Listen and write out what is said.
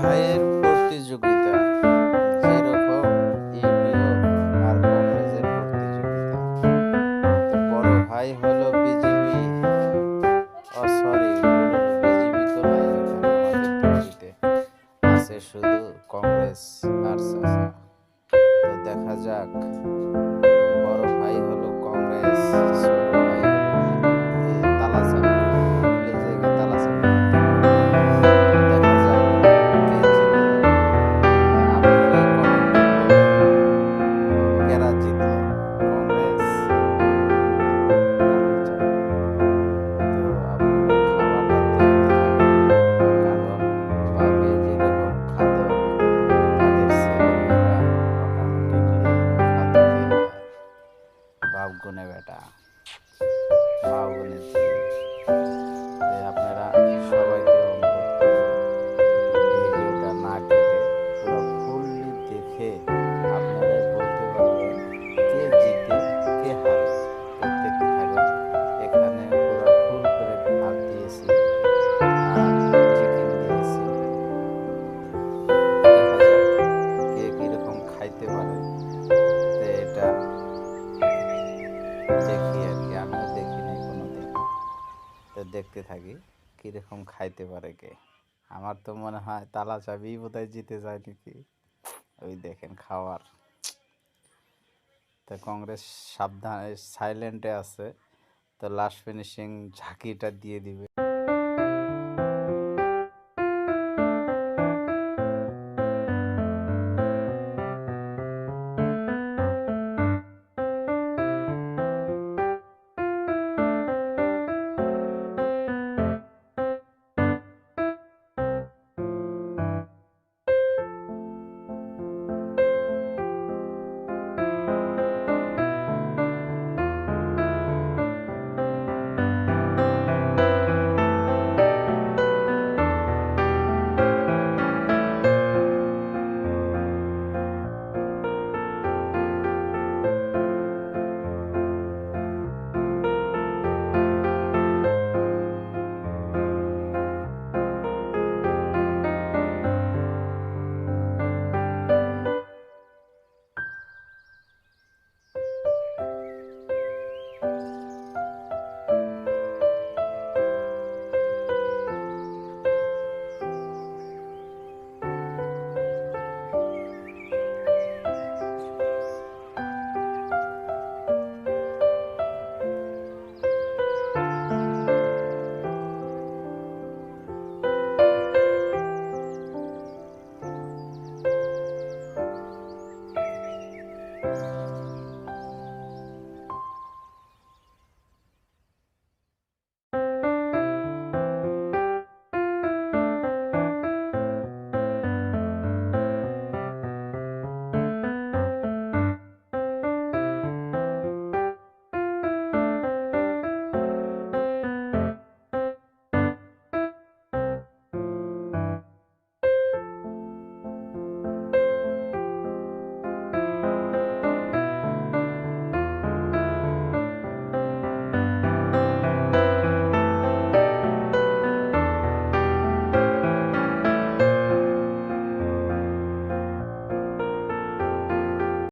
ভাইয়ের প্রতিযোগিতা, যেরকম ইউপিও আর কংগ্রেসের প্রতিযোগিতা। তো বড় ভাই হলো বিজেপি, সরি বিজেপি তো নাই এখানে আমাদের টিভিতে, আছে শুধু কংগ্রেস আর চাচা। তো দেখা যাক, বড় ভাই হলো কংগ্রেস, ছোট ভাই হলো তালাচাবি, মিলে জায়গায় তালাচাবি। দেখা যাক কে জিতে। আপনি কমেন্টে বলেন, কেরা জিতলো, কংগ্রেস তালাচাবি? তো আপনারা খাওয়াটা দেখতে থাকেন, কারণ বাপে যেরকম খাদক, তাদের ছেলেমেয়েরা অটোমেটিকলি খাদকই হয়। বাপ গুনে বেটা, মা গুনে ধি। তাই আপনারা সবাইকে অনুরোধ করব, ভিডিওটা না কেটে পুরো ফুললি দেখে আপনারাই বলতে পারবেন কে জিতে কে হারে। তো দেখতে থাকুন, এখানে পুরো ফুল প্লেট ভাত দিয়েছি আর চিকেন দিয়েছি। দেখা যাক কে কীরকম খাইতে পারে। তো এটা দেখি আর কি, আমিও দেখি নাই কোনোদিন। তো দেখতে থাকি কীরকম খাইতে পারে কে। আমার তো মনে হয় তালাচাবি বোধহয় জিতে যায় নাকি। ওই দেখেন খাওয়ার। তো কংগ্রেস সাবধানে সাইলেন্টে আছে, তো লাস্ট ফিনিশিং ঝাঁকিটা দিয়ে দিবে।